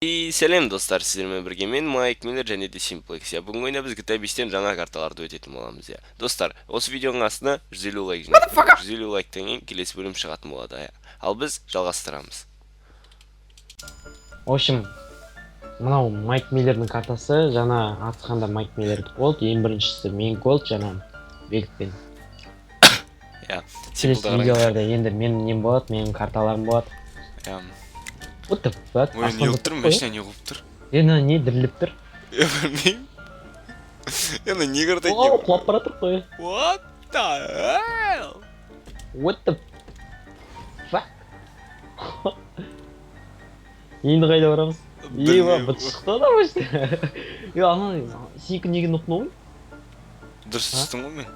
Сәлем достар, сіздермен бірге мен Майк Миллер және де Simplex. Бүгін ойнап GTA 5-тен жаңа карталарды өтетін боламыз. Достар, осы видеоның астына 150 лайк жинап, 150 лайктан кейін келесі бөлім шығатын болады. Ал біз жалғастырамыз. В общем, мынау Майк Миллердің картасы, жаңа атысқанда Майк Миллерді болды, ең біріншісі мен голд жаңа бекітпен. Келесі видеоларда енді менің нем болады, менің карталарым болады. What the fuck? Ой, не қылып тұр, машина не қылып тұр? Не діріліп тұр? Білмеймін. Енді не көрді О, құлап бара тұр қой. What the hell? What the fuck? Енді қайда барамыз? Бұт шықты да машина. Ана сенікі неге нұқны ғой? Дұрыс түстің ғой мен.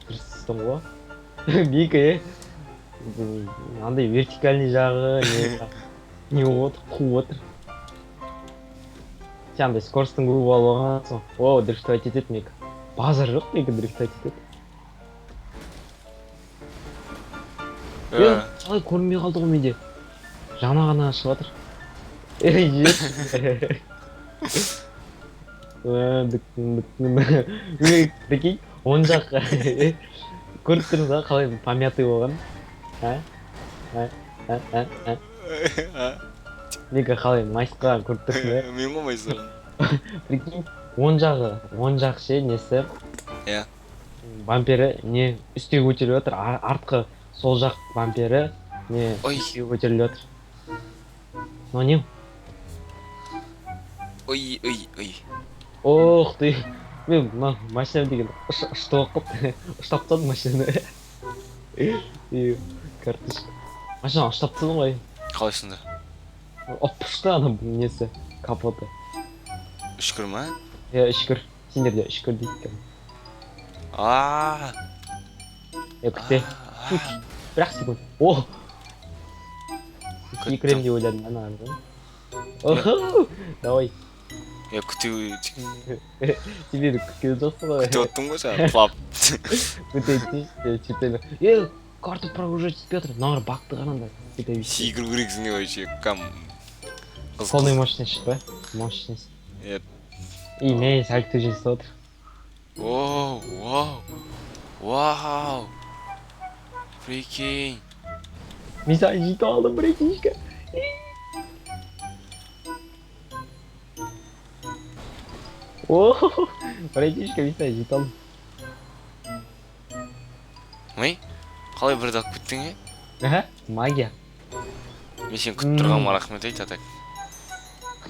Дұрыс түстің ғой? Бекі, андай вертикальный жағы, не отыр, қу отыр. Сен андай скоростың көп алып алған соң. О, дрифтовать етеді мекі. Базар жоқ мекі дрифтовать етеді. Қалай көрінбей қалды ғой менде. Жана ғана шығып жатыр. Прикинь, оң жақ көріп тұрмыз да қалай помятый болған. Мега қалай майысқаған көріп тұрсың да? Мен ғой майысқаған. Прикинь, оң жақ ше несі бампері не үстегі көтеріліп жатыр, артқы сол жақ бампері не үстегі көтеріліп жатыр. Но не? Ой. Ох ты, мен машина деген ұштап тастадым машинаны. Карточка. Машина ұштап тастадың ғой. Қалайсың да? Оппышты ана несі, капоты. Үшкір ма? Үшкір. Сендер де үшкір дейді кәм. Күтте. Бір-ақ секунд. О! Секірем де ойладым ана арғы. Охо! Давай. Күтеу... Тебе күткен жоқсы ғой. Күтіп оттың ғой жаңа, пап. Күтейді. Карту прогружать Петр, нағыр бақты ғананда. Секіру керексің не вообще, кам... Полный мощность па? Мощность. И мен сәлікті жесті отыр. Вау. Прикинь. Мен сәл жейті алдым, братишка. О, братишка, мен сәл жейті алдым. Ой, қалай бірді алып кеттің, Магия. Мен сен күтіп тұрғанға рахмет айт, атак.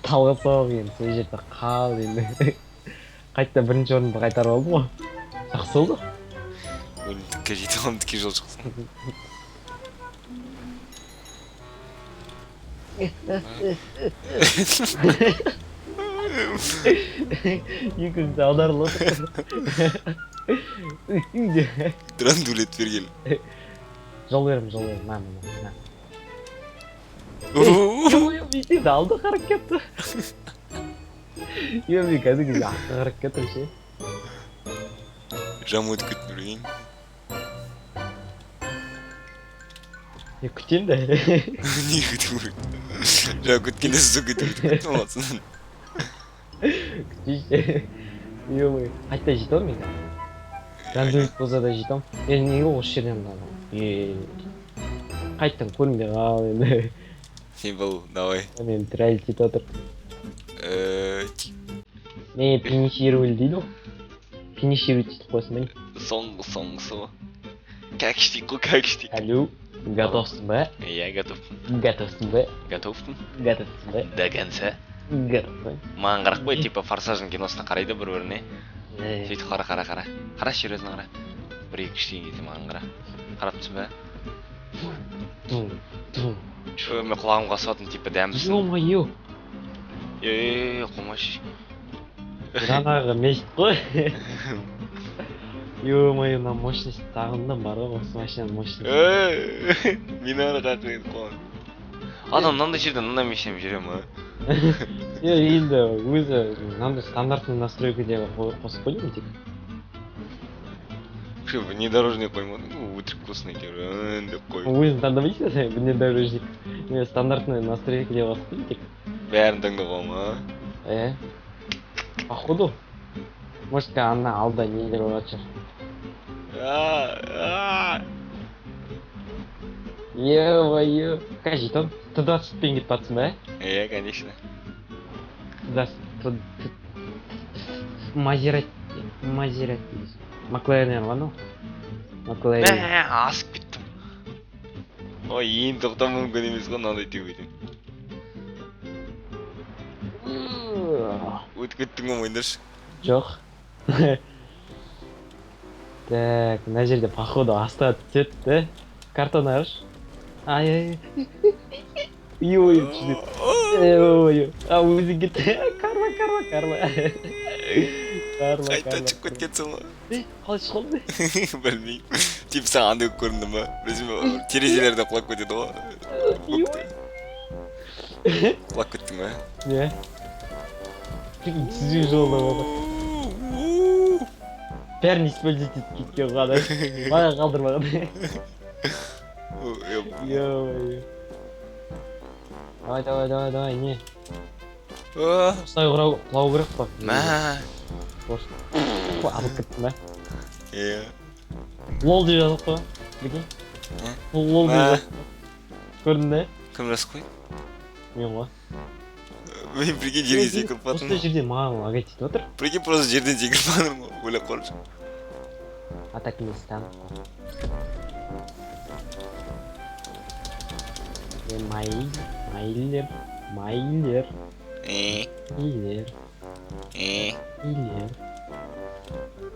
Талға соғып енді, сол жерді қал енді. Қайтта бірінші орынды қайтарып алдым ғой. Жақсы болды. Өлімдікке жейті аламын, діке жол шықсын. Екінші аударылы отыр. Тұран дулет бергел. Жол берім, на. Мен алды қарып кетті. Мен кәдімгі ақы қарып кетті ше. Жамы өтіп кетті бірген. Күтем да. Не күтім бірген? Жа күткенде сізу күтім оласын. Күтейші. Қайтта жетем мен кәдім. Рандөлік болса да жетем. Неге осы жерден қалдым? Қайттан көрінбей қал енді. Символ, давай. Мен трәлі тет отыр. Мен финишировали дейді ғой. Финишировать етіп қойсын бәне. Соңғысы. Как штик қой, как штик. Алло, готовсың ба? Я готовпын. Готовсың ба? Готовпын. Готовсың ба? До конца. Готовсың. Маған қарақ қой, типа форсаждың киносына қарайды бір-біріне. Сөйтіп қара. Қара шерезін қара. Бір-екі іштеген кезде маған қара. Қарап тұрсың ба? Мен құлағым қасыватын типа дәмдісін. Ё-моё. Қомаш. Жаңағы мешіт қой. Ё-моё, мына мощность тағындан бар ғой, осы машинаның мощность. Мен ары қақы едіп қойған. Адам мынандай жерден мындай машинам жүрем, Енді өзі мынандай стандартный настройкаде қосып қойдым тек. Вообще внедорожник қоймадың, өтірік вкусный деп қой. Өзің таңдамайсың сен внедорожник. Мен стандартный настройкіде басып тек. Бәрін таңдауға ма? Походу. Может, ана алда нелер болатын шығар. Ё-моё. Қай жетон? 120-пен кетіп батсың ба? Конечно. Мазерати дейсің. Макларен ғой анау. Макларен. Асып кеттім. Ой, ең тоқтам мүмкін емес қой, мынандай теуеден. Өтіп кеттің ғой мойындаршы. Жоқ. Так, мына жерде походу астыға түседі, да? Картон ағыш. Ай-ай. Ой, ой. А өзің кетті. Карма. Қайта шығып кеткенсің ғой. Қалай шығып қалды? Білмеймін. Тип саған андай көрінді ма? Білесің терезелерден құлап кетеді ғой. Құлап кеттің ба? Не? Түзу жолда болды. Бәрін использовать етіп кеткен ғана. Маған қалдырмаған. Ё-моё. Давай, не. Ұстай құлау керек па? Мә. Алып кеттім ба? Иә. Лол деп жазып қой. Прикинь. Лол деп жазып қой. Көрдің бе? Кім жазып қой? Мен ғой. Мен прикинь жерге секіріп баттым. Осы жерде маған лагать етіп отыр. Прикинь просто жерден секіріп баттым ғой. Ойлап қарашы. А так не стану. Майлер.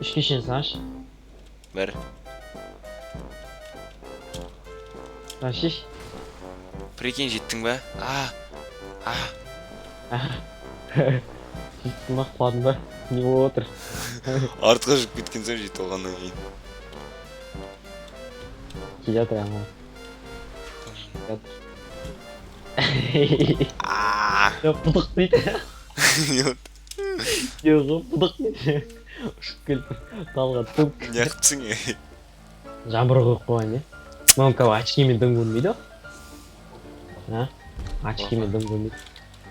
Үшке шейін санаш. Бір. Шеш. Прикинь жеттің ба? Жеттің ба, құладың ба? Не болып отыр? Артқа жүріп кеткен соң жетіп алғаннан кейін. Келе жатыр аңа. Бұдық дейді. Жоқ, бұдық дейді. Ұшып келді. Талға тұп. Неқтісің е? Жамбыр қойып қойған не? Маған кәу очкимен дым көрмейді? Очкимен дым көрмейді.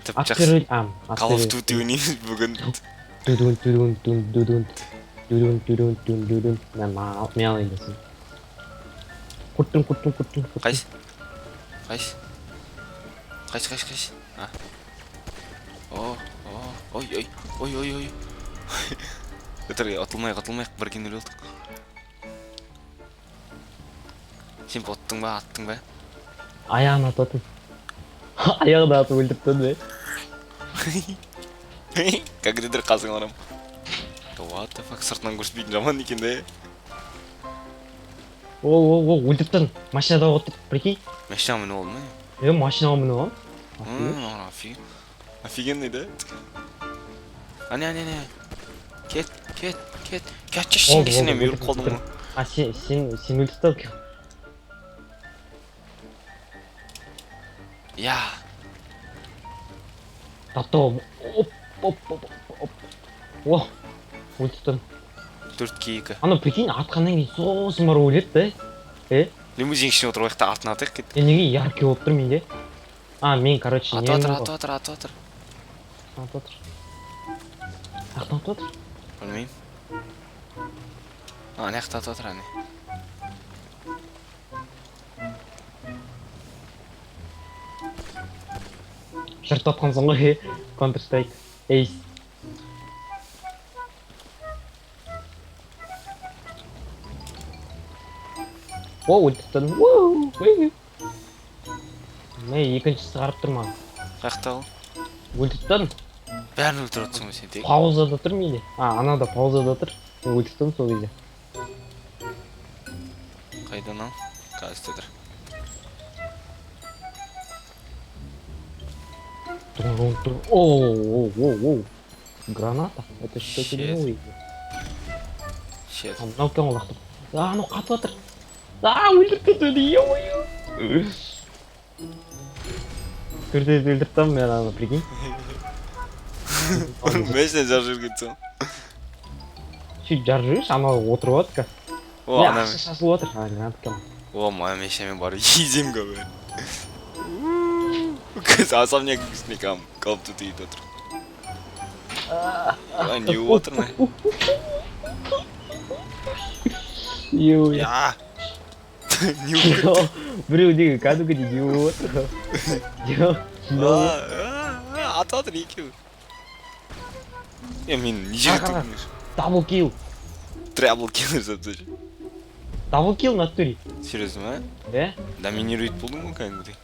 Тіп жақсы. Call of Duty ойнаймыз бүгін. Дүдүн. Мен алайын десін. Құрттың. Қайсы? Ой. Өтірге атылмайық, бір кенел олдық. Сен боттың ба, аттың ба? Аяғын ататын. Аяғын атып өлдірттің бе? Кәгідедір қасың арам. What the fuck, сыртынан көрсетпейтін жаман екен де. Өлдірттің. Машинада отырып, прикинь. Машина міні олды ма? Машинаға міні олды. Офигенный, да? Не. Кет. Кәтші шенгесіне мүйіріп қалдың ма? Сен өлдірттің кеу. Я. Таптау. Өлдірттің. 4-2. Ана прикинь, атқаннан кейін сосын бар өледі, да? Лимузин ішіне отырып аяқта атын атайық кет. Неге яркий болып тұр менде? Мен, короче, Аты отыр. Ақтан отыр? Білмеймін. Не ақтан отыр, әне. Жырт атқансың ғой, Counter-Strike, Ace. Өлтіптін. Мен екіншісі қарып тұрман. Қаяқта ол? Өлтіптін. Бәрін өлтір отсың ба сен тек? Паузада тұр менде. Анада паузада тұр. Өлтіптін сол кезде. Қайдан ал? Қазір тұр. Оу. Граната? Это что тебе новый? Shit. Мынау кең олақтыр. Анау қатып отыр. Өлтірттін, ё-моё. Көрді өлтірттім мен аны, прикинь. Мәшінен жар жүргенсің. Сөйтіп жар жүреш, анау отырып отыр ка. О, Не, ана. ақша шашылып отыр. Гранат кем. О, мамешемен бар иземге бе. Кыз особняк сникам калып түйіп отыр. Я не отыр ма? Ой. Я. Не отыр. Біреудегі кәдімгідей не отыр. Ата отыр екеу. Мен не жерді Дабл килл. Трабл киллер запты. Дабл килл на натуре. Серьезно ма? Доминирует болдың ғой кәдімгідей.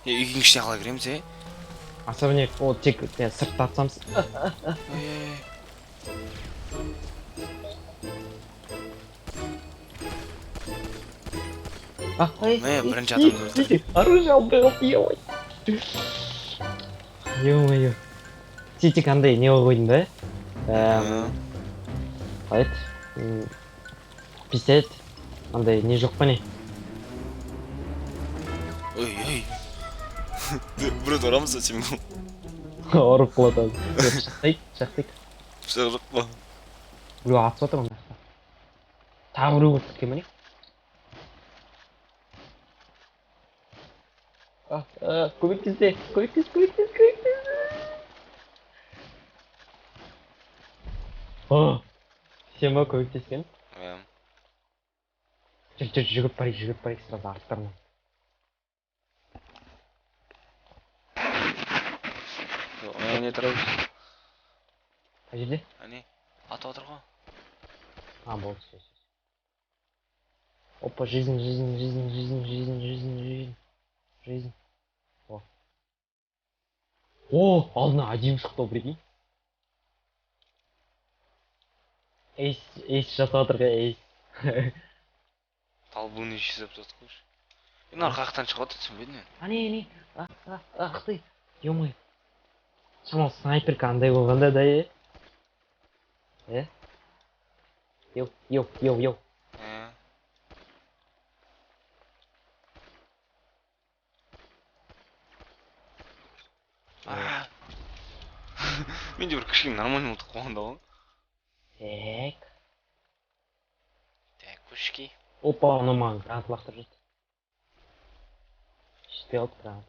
Үйдің ішіне қалай кіреміз, Особняк, ол тек сыртта атсамыз. Бірінші атамыз өлтірді. Оружие алды ой. Ё-моё. Сен тек андай не қойдың да? Қалай еді? Пистолет. Андай не жоқ па не? Ой. Біреуді ұрамыз сен бұл. Ұрып қалады. Шақтайық. Пышақ жоқ па? Біреу атып отыр мына жақта. Тағы біреу өтіп кеткен ба не? Көмектесте. Сен ба көмектескен? Жүгіріп барайық сразу арттарынан. Не тұрауыз? Қай жерде? Әне, ата отыр ғой. Болды, сөз. Опа, жизнь. О, алдына один шықты, прикинь. Эйс жасап отыр ғой, эйс. Талбуын жасап жатыр қойшы. Мен арқақтан шығып отыр, түсінбедім мен. Ане, ты, ё-моё. Шамал снайпер қандай болғанда да, Йоу. Менде бір кішкене нормальный мылтық болғанда ғой. Так, көшке. Опа, ана маған гранат лақтырып жатыр. Жетпей қалды гранат.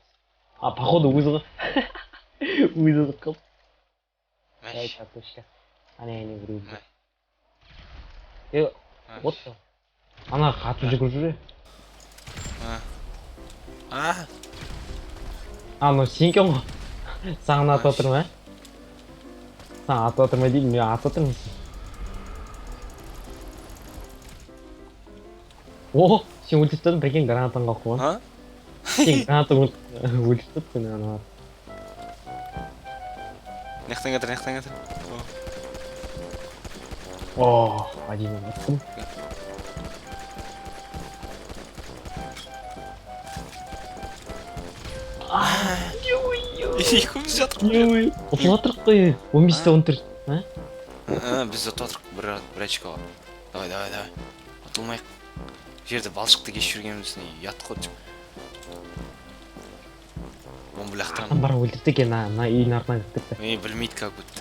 Походу өзі ғой. Өзі қалды. Көшке. Ане, біреу. Вот что. Ана қатып жүгіріп жүр. Ана сен екен ғой. Саған атып отыр ма? Саған атып отыр ма деймін, мен атып отырмын сен. О, сен өлтіріп тұрдың, прикинь, гранатан қалып қойған. Сен гранатан өлтіріп тұрдың, ана. Нехтен кетір. О, один аттым. Екеуміз жатыр ғой. Ұтылатырық қой, 15-те 14. Біз ұтылатырық бір очкоға. Давай. Ұтылмайық. Жерде балшықты кешіп жүргеніміз ұят қой. Он бұлақтырам. Артан бара өлтірді екен, ана үйдің артынан кіріп кетті. Білмейді как өтті.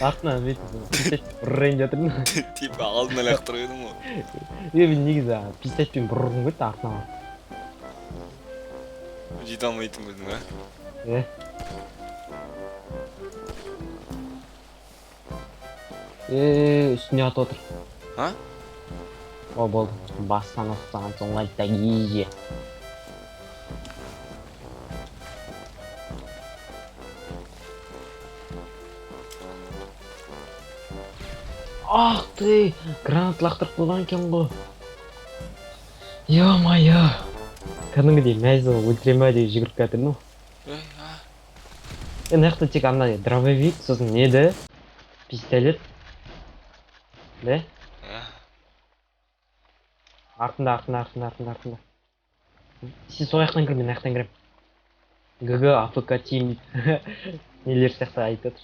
Артынан ұрайын жатырмын. Типа алдына лақтырып едім ғой. Мен негізі пистолетпен бұрғым кетті артынан. Жете алмайтын көрдің ба? Үстіне атып отыр. О, болды. Бастан ұқсаған соң қайта кейже. Ах ты, гранат лақтырып қойған екен ғой. Ё-моё. Кәдімгідей мәзі өлтіре ма деп жүгіріп кетірдің ғой. Мына жақта тек ана дробовик, сосын неді? Пистолет. Да? Артында. Сен сол жақтан кір, мен жақтан кірем. ГГ, АФК тим нелер сияқты айтып отыр.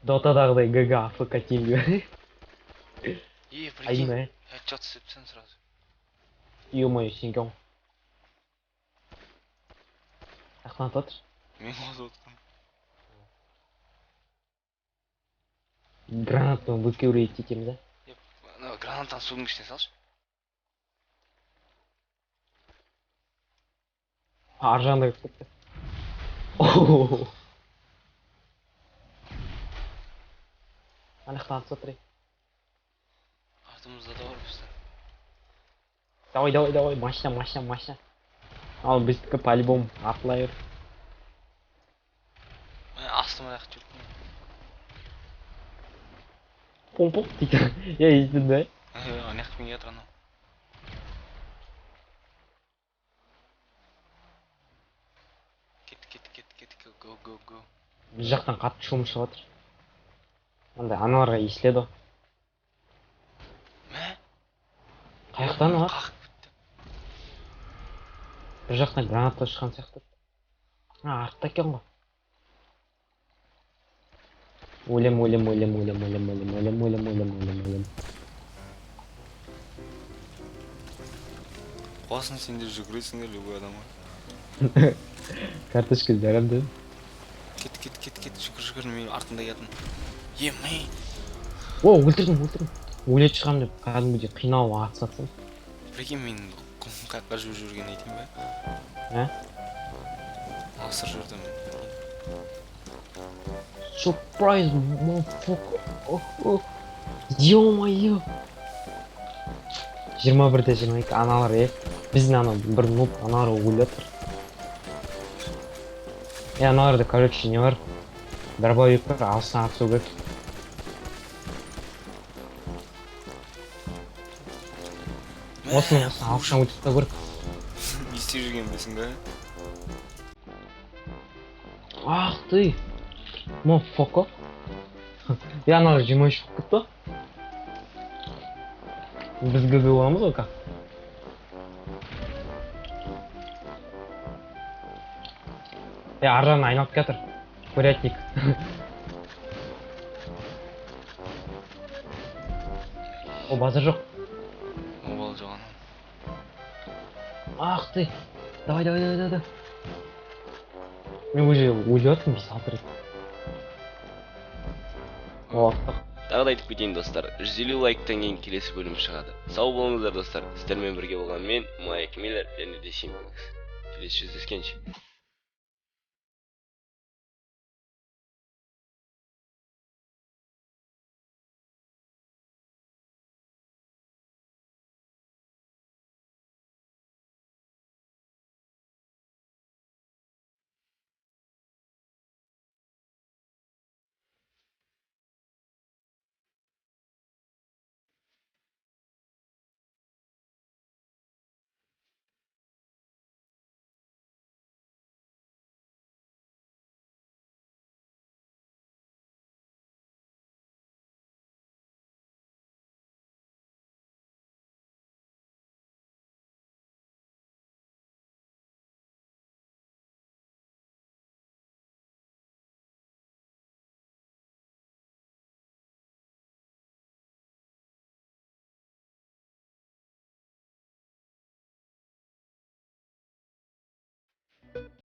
Дотадағыдай ГГ, АФК тим деп. Прикинь, headshot сепсен сразу. Ё-моё, сен кең. Ақтанып отыр. Мен қозып отырмын. Гранатаны выкидывать етеміз, да? Ана гранатаны судың ішіне салшы. Ар жағында кіріп кетті. Ана ақтанып отыр. Артымызда да бар біздің. Давай, машина. Ал біздікі по-любому атылай бер. Мен астыма аяқ жүрмін. Пом дейді. Я естідің да? Ана жақпен келатыр анау. Кетті, go. Біз жақтан қатты шум шығып отыр. Андай аналарға естіледі ғой. Мә? Қаяқтан ма? Қақып бітті. Bir жақтан граната шыққан сияқты. Артта екен ғой. Өлем. Қуасың сендер жүгіресіңдер любой адамға. Карточка жарамды. Кет, жүгір, мен артында келетін. Емей. О, өлтірдім. Өлет шығам деп кәдімгідей қиналып атсатсам. Прикинь, мен қаққа жүрген айтайын ба? Ә? Асыр жүрдім. Surprise, motherfucker. Ё-моё. 21-22 аналар, біздің ана бір нұп аналар өліп тұр. Аналарда, короче, не бар? Дробовик бар, алысына атысу керек. Осыны алысына өтіп та көріп. Не істеп жүрген білесің ба? Ах ты! Motherfucker. Аналар 23 болып кетті. Біз ГГ боламыз ғой как? Ар жағына айналып кетір. Курятник. О, базар жоқ. Обал жоған. Ах ты! Давай. Мен уже өліп жатырмын, 5-6 рет. Тағы да айтып кетейін достар, 150 лайктан кейін келесі бөлім шығады. Сау болыңыздар достар, сіздермен бірге болған мен, Майк Миллер және де Симплекс. Келесі жүздескенше.